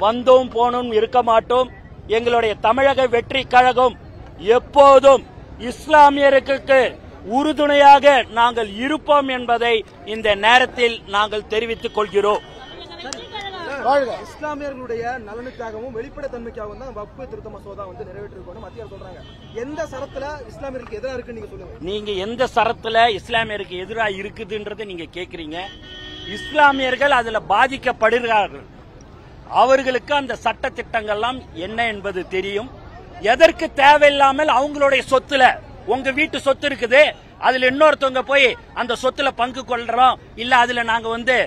வந்தோம் போனும் இருக்க மாட்டோம். எங்களுடைய தமிழக வெற்றி கழகம் எப்போதும் இஸ்லாமியர்களுக்கு உறுதுணையாக நாங்கள் இருப்போம் என்பதை இந்த நேரத்தில் நாங்கள் தெரிவித்துக் கொள்கிறோம். இஸ்லாமியர்களுடைய நலனுக்காகவும் வெளிப்படைத்தன்மைக்காகவும் தான் வக்ஃபு திருத்த மசோதா நிறைவேற்றிருக்கோம் மத்திய அரசு சொல்றாங்க. எந்த சரத்துல இஸ்லாமியருக்கு எதிராக இருக்குன்னு நீங்க சொல்லுங்க. நீங்க எந்த சரத்துல இஸ்லாமியருக்கு எதிராக இருக்குதுன்றதை நீங்க கேக்குறீங்க. இஸ்லாமியர்கள் அதுல பாதிக்கப்படுகிறார்கள். அவர்களுக்கு அந்த சட்ட திட்டங்கள்லாம் என்ன என்பது தெரியும். எதற்கு தேவையில்லாமல் அவங்களுடைய சொத்துல, உங்க வீட்டு சொத்து இருக்குது, அதுல இன்னொருத்தவங்க போய் அந்த சொத்துல பங்கு கொள்றோம், இல்ல அதுல நாங்க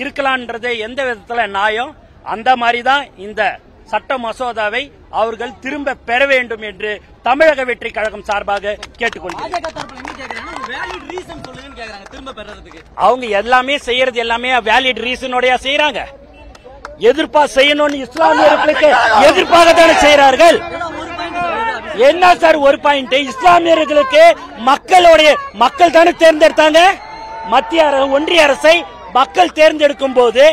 இருக்கலாம்ன்றது எந்த விதத்துல நியாயம்? அந்த மாதிரிதான் இந்த சட்ட மசோதாவை அவர்கள் திரும்ப பெற வேண்டும் என்று தமிழக வெற்றி கழகம் சார்பாக கேட்டுக்கொள்கிறேன். அவங்க எல்லாமே செய்யறது எல்லாமே வேலிட் ரீசனோட செய்யறாங்க. எதிர்ப்பா செய்யணும்னு இஸ்லாமியர்களுக்கு எதிர்ப்பாக தானே செய்யறார்கள். என்ன சார் ஒரு பாயிண்ட்? இஸ்லாமியர்களுக்கு மக்கள் தானே தேர்ந்தெடுத்தாங்க. மத்திய ஒன்றிய அரசை மக்கள் தேர்ந்தெடுக்கும் போது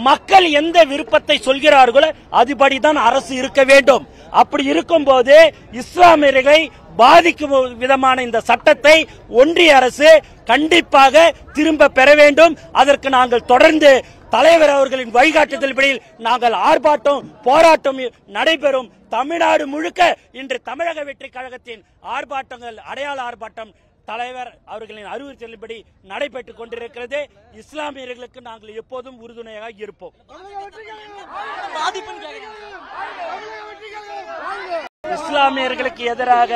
மக்கள் எந்த விருப்பத்தை சொல்கிறார்களோ அதுபடிதான் அரசு இருக்க வேண்டும். அப்படி இருக்கும் போது இஸ்லாமியர்களை பாதிக்கும் விதமான இந்த சட்டத்தை ஒன்றிய அரசு கண்டிப்பாக திரும்ப பெற வேண்டும். அதற்கு நாங்கள் தொடர்ந்து தலைவர் அவர்களின் வழிகாட்டுதல்படி நாங்கள் ஆர்ப்பாட்டம் போராட்டம் நடைபெறும். தமிழ்நாடு முழுக்க இன்று தமிழக வெற்றி கழகத்தின் ஆர்ப்பாட்டங்கள், அடையாள ஆர்ப்பாட்டம் தலைவர் அவர்களின் அறிவுறுத்தலின்படி நடைபெற்றுக் கொண்டிருக்கிறது. இஸ்லாமியர்களுக்கு நாங்கள் எப்போதும் உறுதுணையாக இருப்போம். இஸ்லாமியர்களுக்கு எதிராக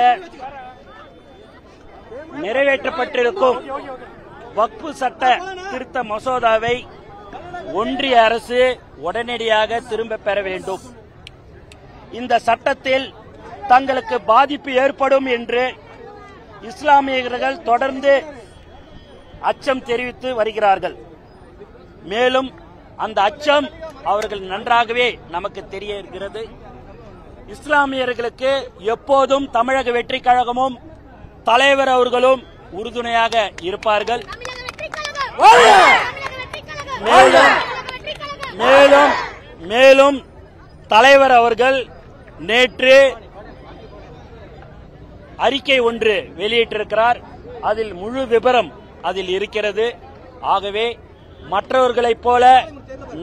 நிறைவேற்றப்பட்டிருக்கும் வக்ஃபு சட்ட திருத்த மசோதாவை ஒன்றிய அரசு உடனடியாக திரும்ப பெற வேண்டும். இந்த சட்டத்தில் தங்களுக்கு பாதிப்பு ஏற்படும் என்று இஸ்லாமியர்கள் தொடர்ந்து அச்சம் தெரிவித்து வருகிறார்கள். மேலும் அந்த அச்சம் அவர்கள் நன்றாகவே நமக்கு தெரிய இருக்கிறது. இஸ்லாமியர்களுக்கு எப்போதும் தமிழக வெற்றி கழகமும் தலைவர் அவர்களும் உறுதுணையாக இருப்பார்கள். மேலும் தலைவர் அவர்கள் நேற்று அறிக்கை ஒன்று வெளியிட்டிருக்கிறார். அதில் முழு விபரம் அதில் இருக்கிறது. ஆகவே மற்றவர்களைப் போல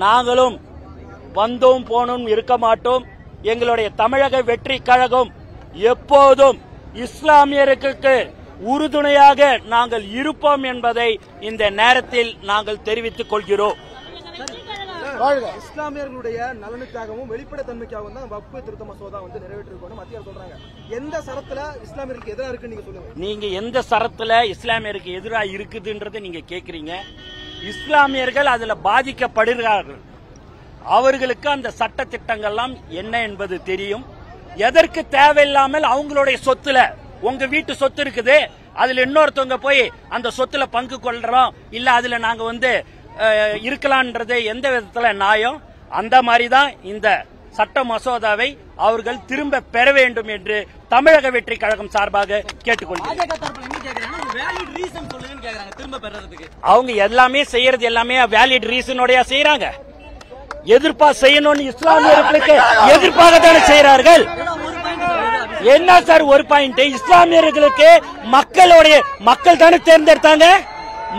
நாங்களும் வந்தோம் போனும் இருக்க மாட்டோம். எங்களுடைய தமிழக வெற்றி கழகம் எப்போதும் இஸ்லாமியர்களுக்கு உறுதுணையாக நாங்கள் இருப்போம் என்பதை இந்த நேரத்தில் நாங்கள் தெரிவித்துக் கொள்கிறோம். இஸ்லாமியர்களுடைய நலனுக்காகவும் வெளிப்படைத்தன்மைக்காகவும் தான் வக்ஃபு திருத்த மசோதா நிறைவேற்றிருக்கோம் மத்திய அரசு சொல்றாங்க. எந்த சரத்துல இஸ்லாமியருக்கு எதிராக இருக்குன்னு நீங்க சொல்லுங்க. நீங்க எந்த சரத்துல இஸ்லாமியருக்கு எதிராக இருக்குதுன்றதை நீங்க கேக்குறீங்க. இஸ்லாமியர்கள் அதுல பாதிக்கப்படுகிறார்கள். அவர்களுக்கு அந்த சட்ட திட்டங்கள்லாம் என்ன என்பது தெரியும். எதற்கு தேவையில்லாமல் அவங்களுடைய சொத்துல, உங்க வீட்டு சொத்து இருக்குது, அதுல இன்னொருத்தவங்க போய் அந்த சொத்துல பங்கு கொள்றோம், இல்ல அதுல நாங்க இருக்கலாம்ன்றது எந்த விதத்துல நியாயம்? அந்த மாதிரிதான் இந்த சட்ட மசோதாவை அவர்கள் திரும்ப பெற வேண்டும் என்று தமிழக வெற்றி கழகம் சார்பாக கேட்டுக்கொள்கிறேன். அவங்க எல்லாமே செய்யறது எல்லாமே வேலிட் ரீசனோட செய்யறாங்க. எதிர்ப்பா செய்யணும்னு இஸ்லாமியர்களுக்கு எதிர்ப்பாக தானே செய்யறார்கள். என்ன சார் ஒரு பாயிண்ட்? இஸ்லாமியர்களுக்கு மக்கள் தானே தேர்ந்தெடுத்தாங்க.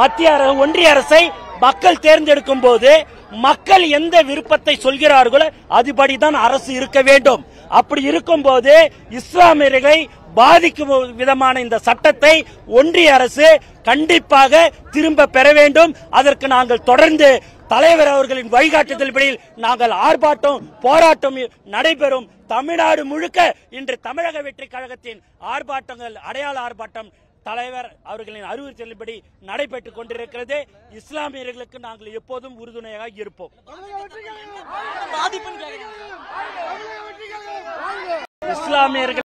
மத்திய ஒன்றிய அரசை மக்கள் தேர்ந்தெடுக்கும் போது மக்கள் எந்த விருப்பத்தை சொல்கிறார்களோ அதுபடிதான் அரசு இருக்க வேண்டும். அப்படி இருக்கும் போது இஸ்லாமியர்களை பாதிக்கும் விதமான இந்த சட்டத்தை ஒன்றிய அரசு கண்டிப்பாக திரும்ப பெற வேண்டும். அதற்கு நாங்கள் தொடர்ந்து தலைவர் அவர்களின் வழிகாட்டுதல்படி நாங்கள் ஆர்ப்பாட்டம் போராட்டம் நடைபெறும். தமிழ்நாடு முழுக்க இன்று தமிழக வெற்றி கழகத்தின் ஆர்ப்பாட்டங்கள், அடையாள ஆர்ப்பாட்டம் தலைவர் அவர்களின் அறிவுறுத்தலின்படி நடைபெற்றுக் கொண்டிருக்கிறது. இஸ்லாமியர்களுக்கு நாங்கள் எப்போதும் உறுதுணையாக இருப்போம். இஸ்லாமியர்கள்